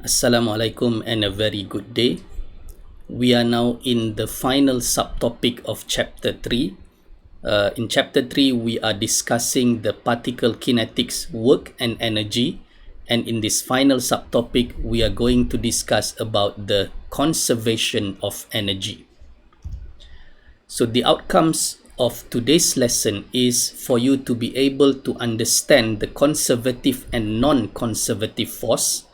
Assalamualaikum and a very good day. We are now in the final subtopic of chapter 3. In chapter 3, we are discussing the particle kinetics, work and energy. And in this final subtopic, we are going to discuss about the conservation of energy. So the outcomes of today's lesson is for you to be able to understand the conservative and non-conservative force.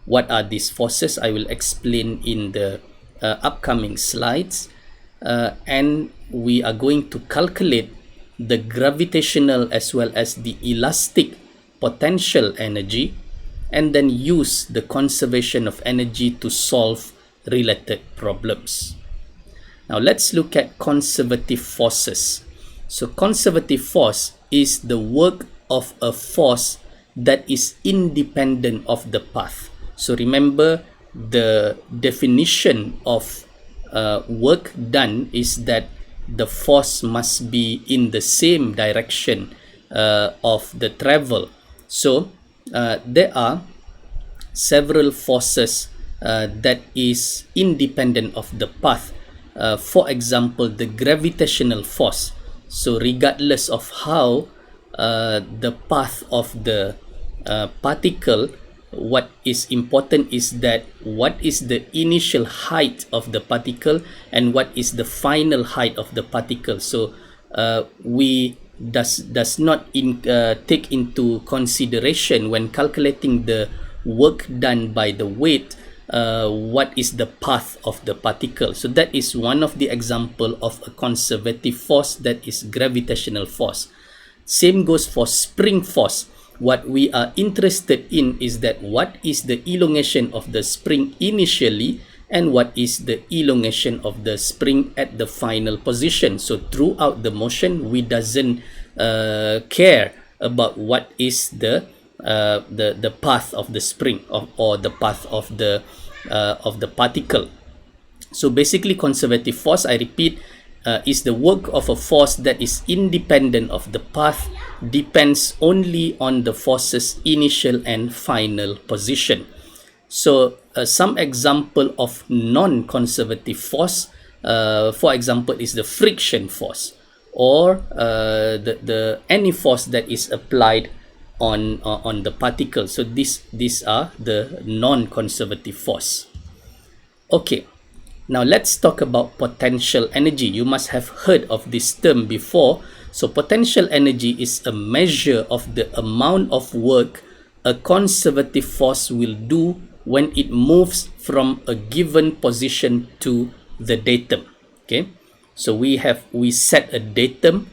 What are these forces? I will explain in the upcoming slides. And we are going to calculate the gravitational as well as the elastic potential energy, and then use the conservation of energy to solve related problems. Now let's look at conservative forces. So conservative force is the work of a force that is independent of the path. So remember, the definition of work done is that the force must be in the same direction of the travel. So there are several forces that is independent of the path. For example, the gravitational force. So regardless of how the path of the particle, what is important is that what is the initial height of the particle and what is the final height of the particle. So we does not take into consideration when calculating the work done by the weight what is the path of the particle. So that is one of the example of a conservative force, that is gravitational force. Same goes for spring force. What we are interested in is that what is the elongation of the spring initially and what is the elongation of the spring at the final position. So throughout the motion, we doesn't care about what is the path of the spring or the path of the particle. So basically, conservative force, I repeat, is the work of a force that is independent of the path, depends only on the force's initial and final position. So some example of non-conservative force, for example, is the friction force, or any force that is applied on the particle. So these are the non-conservative force. Okay. Now let's talk about potential energy. You must have heard of this term before. So potential energy is a measure of the amount of work a conservative force will do when it moves from a given position to the datum. Okay, so we set a datum,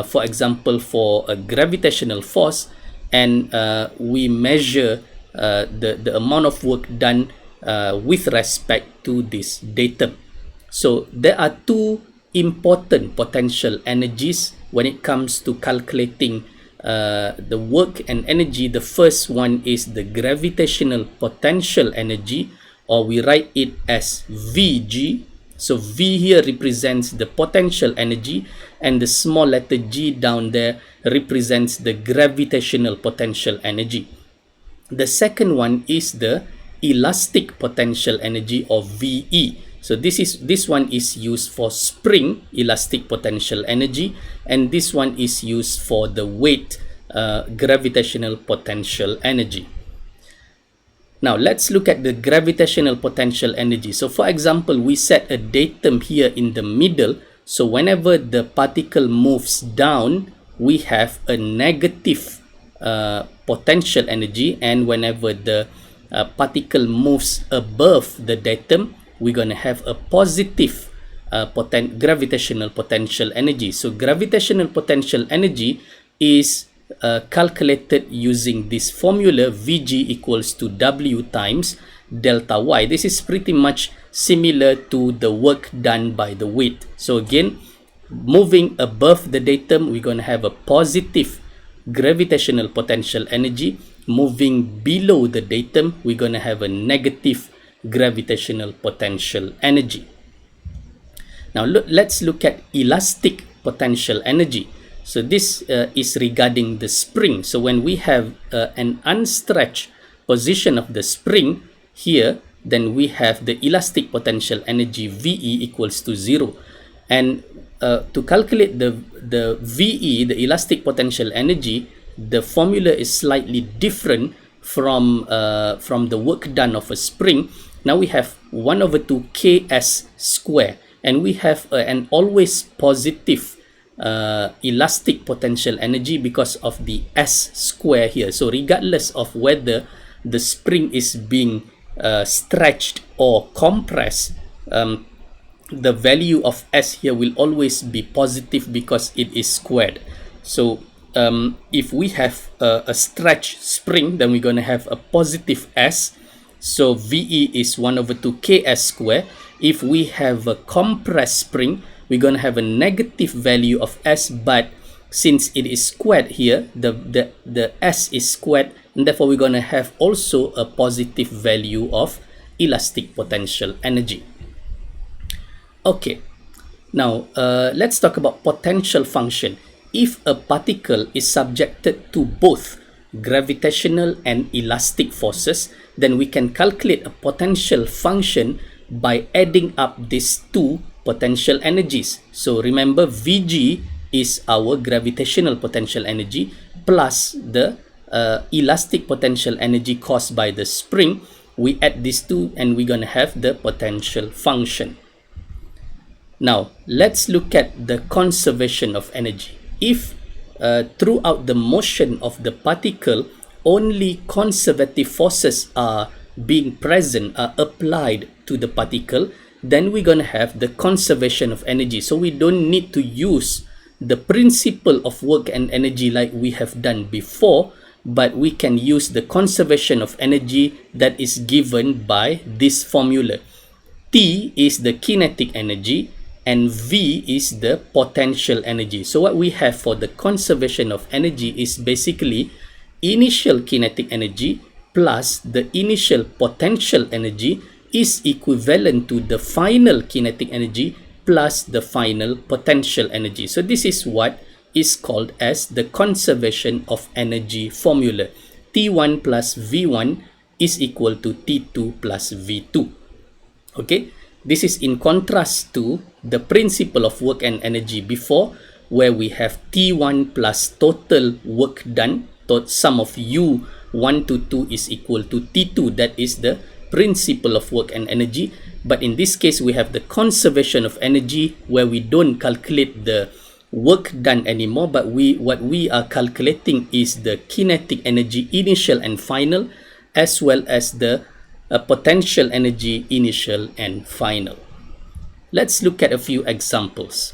for example, for a gravitational force, and we measure the amount of work done with respect to this datum. So there are two important potential energies when it comes to calculating the work and energy. The first one is the gravitational potential energy, or we write it as Vg. So V here represents the potential energy, and the small letter g down there represents the gravitational potential energy. The second one is the elastic potential energy, or VE. So this one is used for spring elastic potential energy, and this one is used for the weight gravitational potential energy. Now let's look at the gravitational potential energy. So for example, we set a datum here in the middle. So whenever the particle moves down, we have a negative potential energy, and whenever the particle moves above the datum, we're going to have a positive gravitational potential energy. So gravitational potential energy is calculated using this formula, Vg equals to W times delta Y. This is pretty much similar to the work done by the weight. So again, moving above the datum, we're going to have a positive gravitational potential energy. Moving below the datum, we're going to have a negative gravitational potential energy. Now let's look at elastic potential energy. So this is regarding the spring. So when we have an unstretched position of the spring, here, then we have the elastic potential energy VE equals to 0. And to calculate the VE, the elastic potential energy, the formula is slightly different from the work done of a spring. Now we have 1 over 2 Ks square, and we have an always positive elastic potential energy because of the S square here. So regardless of whether the spring is being stretched or compressed, the value of S here will always be positive because it is squared. So if we have a stretched spring, then we're going to have a positive S. So VE is 1 over 2 Ks square. If we have a compressed spring, we're going to have a negative value of S, but since it is squared here, the S is squared, and therefore we're going to have also a positive value of elastic potential energy. Okay, now let's talk about potential function. If a particle is subjected to both gravitational and elastic forces, then we can calculate a potential function by adding up these two potential energies. So remember, Vg is our gravitational potential energy plus the elastic potential energy caused by the spring. We add these two and we're going to have the potential function. Now let's look at the conservation of energy. If throughout the motion of the particle only conservative forces are being present, are applied to the particle, then we're going to have the conservation of energy. So we don't need to use the principle of work and energy like we have done before, but we can use the conservation of energy that is given by this formula. T is the kinetic energy and V is the potential energy. So what we have for the conservation of energy is basically initial kinetic energy plus the initial potential energy is equivalent to the final kinetic energy plus the final potential energy. So this is what is called as the conservation of energy formula. T1 plus V1 is equal to T2 plus V2. Okay, this is in contrast to the principle of work and energy before, where we have T1 plus total work done, sum of U1 to 2 is equal to T2. That is the principle of work and energy. But in this case, we have the conservation of energy, where we don't calculate the work done anymore, but what we are calculating is the kinetic energy initial and final, as well as the potential energy initial and final. Let's look at a few examples.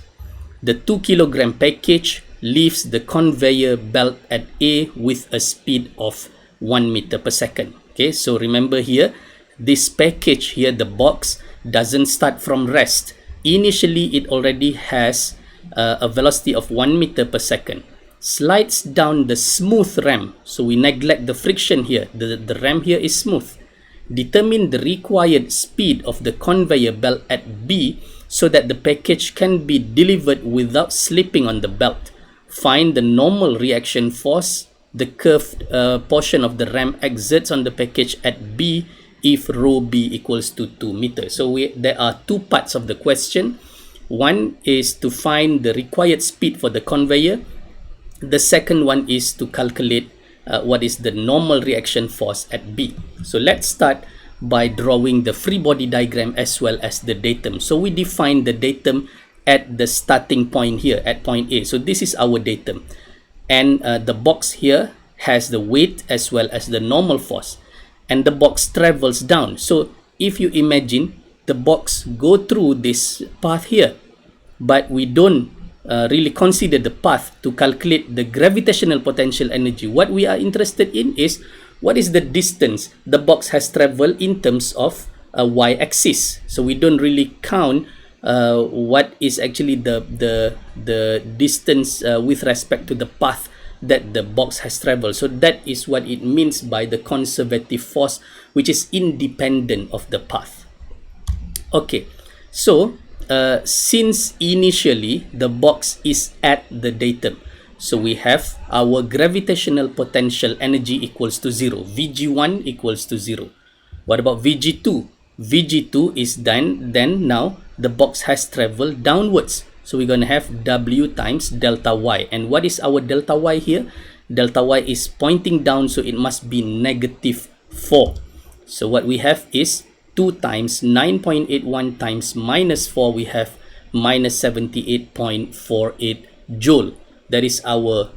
The 2 kilogram package leaves the conveyor belt at A with a speed of 1 meter per second. Okay, so remember here, this package here, the box, doesn't start from rest. Initially, it already has a velocity of 1 meter per second. Slides down the smooth ramp. So we neglect the friction here. The ramp here is smooth. Determine the required speed of the conveyor belt at B so that the package can be delivered without slipping on the belt. Find the normal reaction force the curved portion of the ramp exerts on the package at B if rho B equals to 2 meters. So there are two parts of the question. One is to find the required speed for the conveyor. The second one is to calculate what is the normal reaction force at B. So let's start by drawing the free body diagram as well as the datum. So we define the datum at the starting point here at point A. So this is our datum, and the box here has the weight as well as the normal force, and the box travels down. So if you imagine the box go through this path here, but we don't really consider the path to calculate the gravitational potential energy. What we are interested in is what is the distance the box has traveled in terms of a y-axis. So we don't really count what is actually the distance with respect to the path that the box has traveled. So that is what it means by the conservative force, which is independent of the path. Okay, so since initially the box is at the datum, so we have our gravitational potential energy equals to 0, Vg1 equals to 0. What about VG2? VG2 is then now the box has traveled downwards. So we're going to have W times delta Y. And what is our delta Y here? Delta Y is pointing down, so it must be negative 4. So what we have is 2 times 9.81 times minus 4, we have minus 78.48 joule. That is our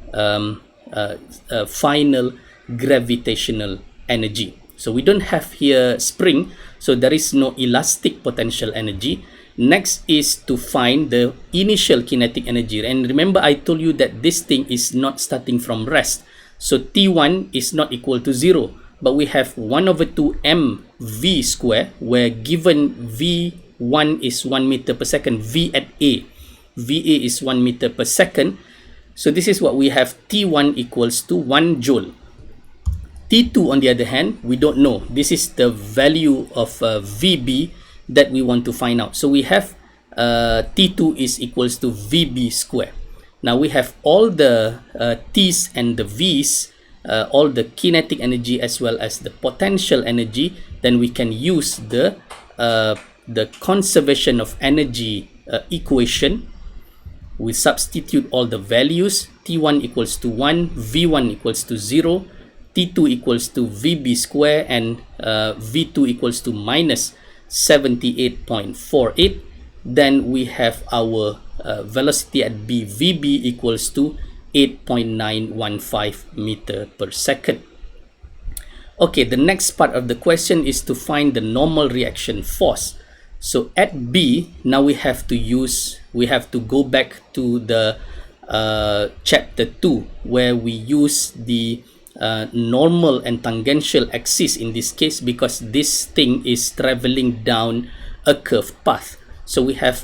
final gravitational energy. So we don't have here spring, so there is no elastic potential energy. Next is to find the initial kinetic energy. And remember, I told you that this thing is not starting from rest. So T1 is not equal to 0. But we have 1 over 2 mv square, where given V1 is 1 meter per second, V at A, VA is 1 meter per second. So this is what we have, T1 equals to 1 joule. T2 on the other hand, we don't know. This is the value of VB that we want to find out. So we have T2 is equals to VB square. Now we have all the T's and the V's, all the kinetic energy as well as the potential energy. Then we can use the conservation of energy equation. We substitute all the values. T1 equals to 1, V1 equals to 0, T2 equals to VB square, and V2 equals to minus 78.48. Then we have our velocity at B, VB equals to 8.915 meter per second. Okay, the next part of the question is to find the normal reaction force. So at B, now we have to go back to the chapter 2, where we use the normal and tangential axis in this case, because this thing is traveling down a curved path. So we have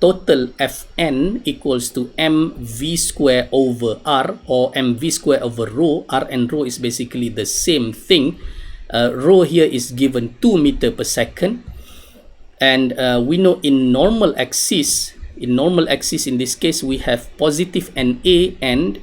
total Fn equals to mv square over r, or mv square over rho. R and rho is basically the same thing. Rho here is given 2 meter per second, and we know in normal axis in this case we have positive NA and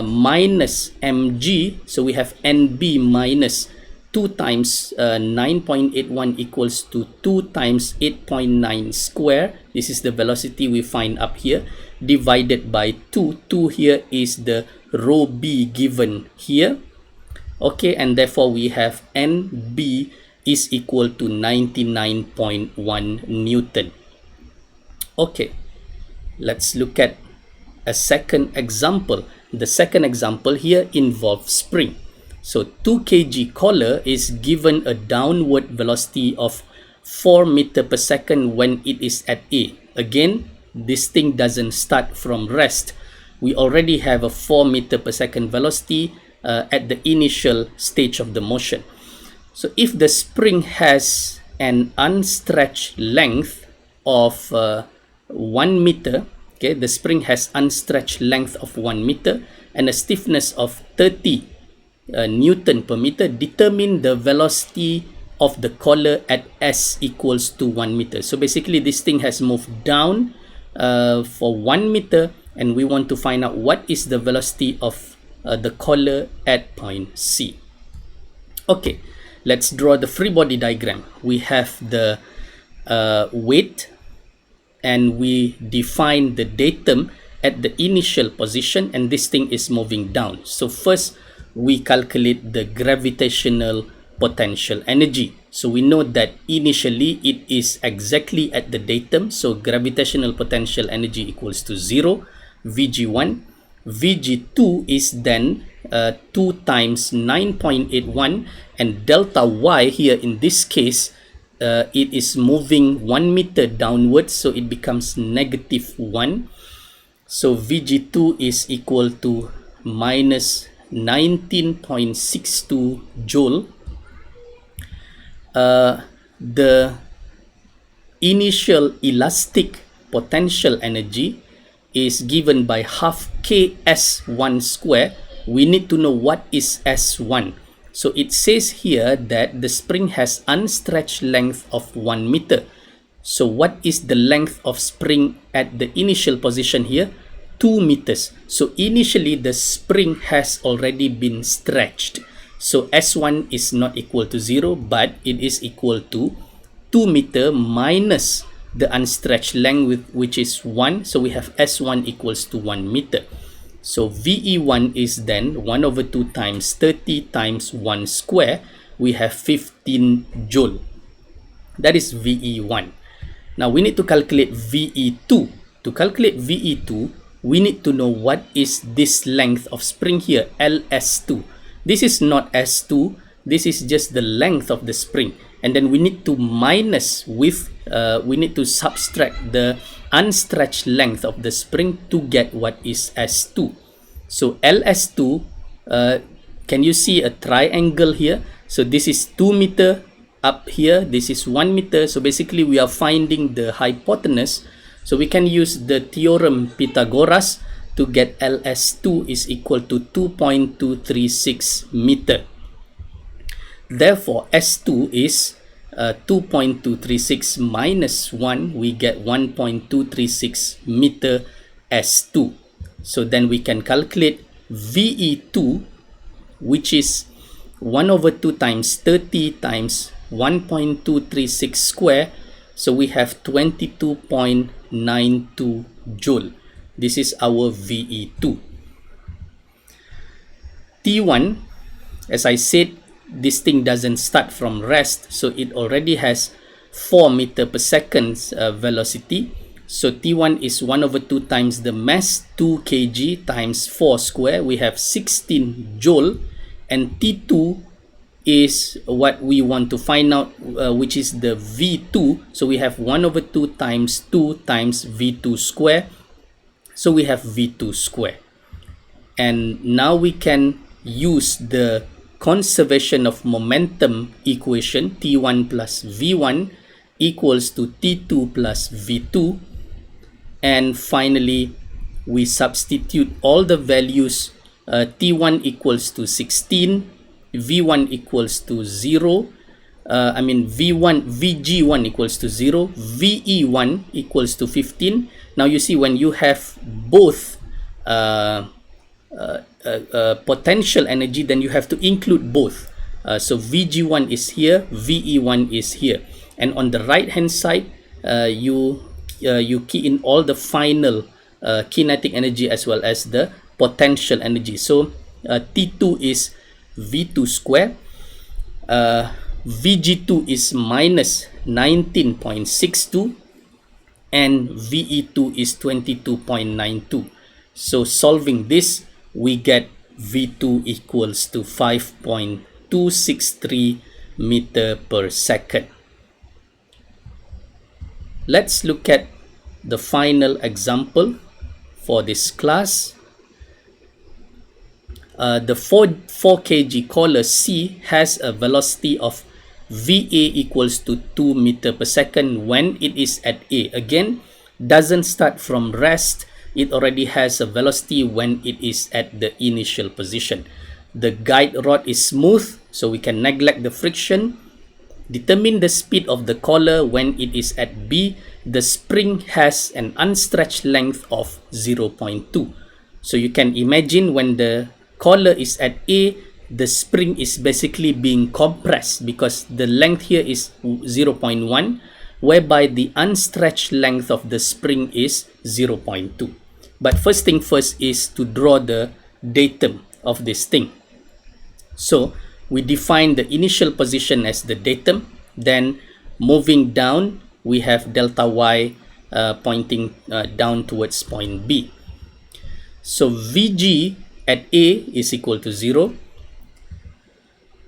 minus mg. So we have NB minus 2 times 9.81 equals to 2 times 8.9 square. This is the velocity we find up here, divided by 2. 2 here is the rho b given here. Okay, and therefore we have NB is equal to 99.1 Newton. Okay, let's look at a second example. The second example here involves spring. So 2 kg collar is given a downward velocity of 4 meter per second when it is at A. Again, this thing doesn't start from rest. We already have a 4 meter per second velocity at the initial stage of the motion. So if the spring has an unstretched length of 1 meter, okay, the spring has unstretched length of 1 meter and a stiffness of 30 Newton per meter, determine the velocity of the collar at S equals to 1 meter. So basically this thing has moved down for 1 meter, and we want to find out what is the velocity of the collar at point C. Okay, let's draw the free body diagram. We have the weight, and we define the datum at the initial position, and this thing is moving down. So first we calculate the gravitational potential energy. So we know that initially it is exactly at the datum, so gravitational potential energy equals to 0, Vg1. Vg2 is then 2 times 9.81, and delta y here in this case, it is moving 1 meter downwards, so it becomes negative 1. So Vg2 is equal to minus 19.62 joule. The initial elastic potential energy is given by half ks1 square. We need to know what is s1. So it says here that the spring has unstretched length of 1 meter. So what is the length of spring at the initial position here? 2 meters. So initially the spring has already been stretched. So S1 is not equal to 0, but it is equal to 2 meter minus the unstretched length, which is 1. So we have S1 equals to 1 meter. So VE1 is then 1 over 2 times 30 times 1 square. We have 15 joule. That is VE1. Now we need to calculate VE2. To calculate VE2, we need to know what is this length of spring here, LS2. This is not S2, this is just the length of the spring. And then we need to minus with, we need to subtract the unstretched length of the spring to get what is S2. So LS2, can you see a triangle here? So this is 2 meter up here, this is 1 meter. So basically we are finding the hypotenuse. So we can use the theorem Pythagoras to get LS2 is equal to 2.236 meter. Therefore, S2 is 2.236 minus 1, we get 1.236 meter S2. So then we can calculate VE2, which is 1 over 2 times 30 times 1.236 square. So we have 22.92 joule. This is our VE2. T1, as I said, this thing doesn't start from rest, so it already has 4 meter per second velocity. So T1 is 1 over 2 times the mass, 2 kg times 4 square. We have 16 joule. And T2 is what we want to find out, which is the V2. So we have 1 over 2 times 2 times V2 square. So we have V2 square. And now we can use the conservation of momentum equation, T1 plus V1 equals to T2 plus V2. And finally, we substitute all the values. T1 equals to 16, V1 equals to 0, VG1 equals to 0, VE1 equals to 15. Now you see, when you have both potential energy, then you have to include both. So VG1 is here, VE1 is here, and on the right hand side, you key in all the final kinetic energy as well as the potential energy. So T2 is V2 square, VG2 is minus 19.62, and VE2 is 22.92. So solving this, we get V2 equals to 5.263 meter per second. Let's look at the final example for this class. The 4 kg collar C has a velocity of VA equals to 2 meter per second when it is at A. Again, doesn't start from rest. It already has a velocity when it is at the initial position. The guide rod is smooth, so we can neglect the friction. Determine the speed of the collar when it is at B. The spring has an unstretched length of 0.2. So you can imagine when the collar is at A, the spring is basically being compressed because the length here is 0.1, whereby the unstretched length of the spring is 0.2. But first thing first is to draw the datum of this thing. So we define the initial position as the datum, then moving down, we have delta y pointing down towards point B. So VG at A is equal to 0.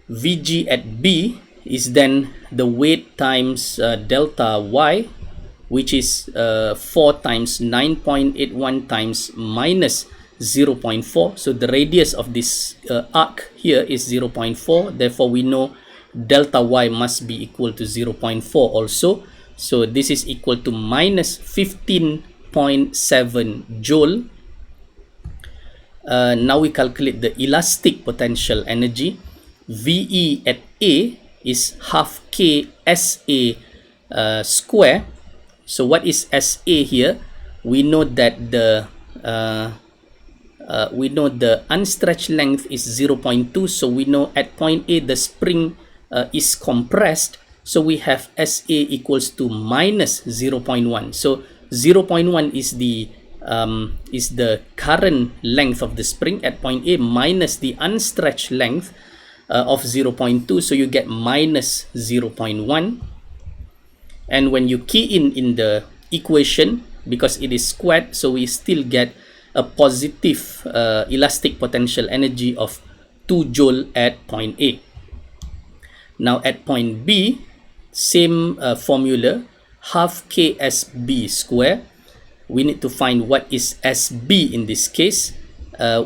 VG at B is then the weight times delta y, which is 4 times 9.81 times minus 0.4. So the radius of this arc here is 0.4. Therefore, we know delta y must be equal to 0.4 also. So this is equal to minus 15.7 joule. Now we calculate the elastic potential energy. VE at A is half K SA square. So what is SA here? We know that the we know the unstretched length is 0.2, so we know at point A the spring is compressed, so we have SA equals to minus 0.1. So 0.1 is the current length of the spring at point A minus the unstretched length of 0.2, so you get minus 0.1. And when you key in the equation, because it is squared, so we still get a positive elastic potential energy of 2 joule at point A. Now at point B, same formula, half KSB square. We need to find what is SB in this case.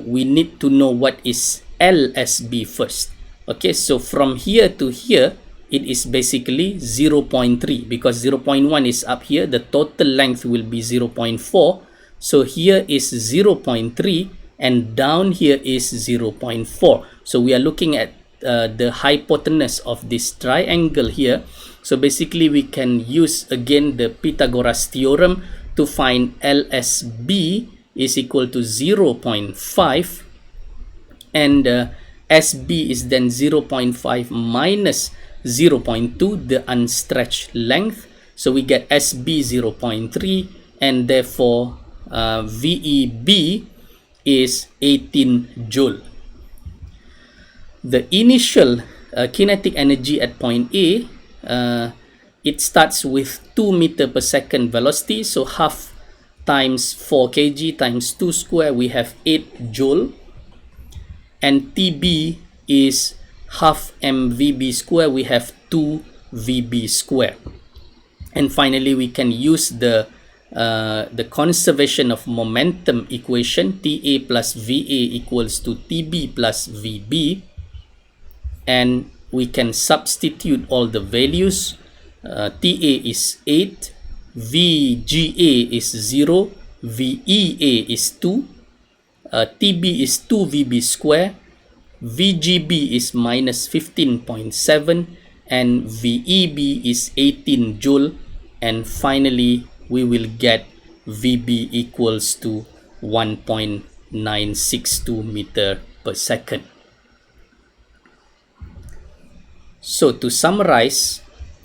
We need to know what is LSB first. Okay, so from here to here, it is basically 0.3, because 0.1 is up here, the total length will be 0.4. So here is 0.3 and down here is 0.4. So we are looking at the hypotenuse of this triangle here. So basically we can use again the Pythagoras theorem to find LSB is equal to 0.5, and SB is then 0.5 minus 0.2, the unstretched length. So we get SB 0.3, and therefore VEB is 18 joule. The initial kinetic energy at point A, it starts with 2 meter per second velocity, so half times 4 kg times 2 square, we have 8 joule, and TB is half mVb square, we have 2 VB square. And finally we can use the conservation of momentum equation, TA plus VA equals to TB plus VB, and we can substitute all the values. TA is 8, VGA is 0, VEA is 2, TB is 2 VB square, VGB is minus 15.7, and VEB is 18 joule, and finally we will get VB equals to 1.962 meter per second. So to summarize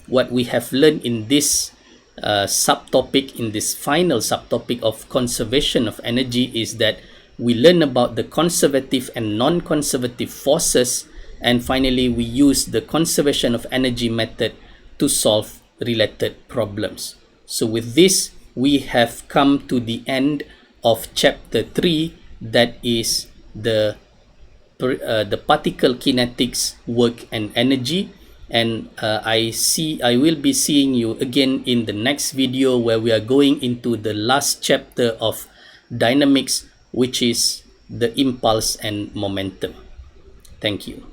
what we have learned in this subtopic, in this final subtopic of conservation of energy, is that we learn about the conservative and non-conservative forces, and finally we use the conservation of energy method to solve related problems. So with this, we have come to the end of chapter 3, that is the particle kinetics, work and energy. And I will be seeing you again in the next video, where we are going into the last chapter of dynamics, which is the impulse and momentum. Thank you.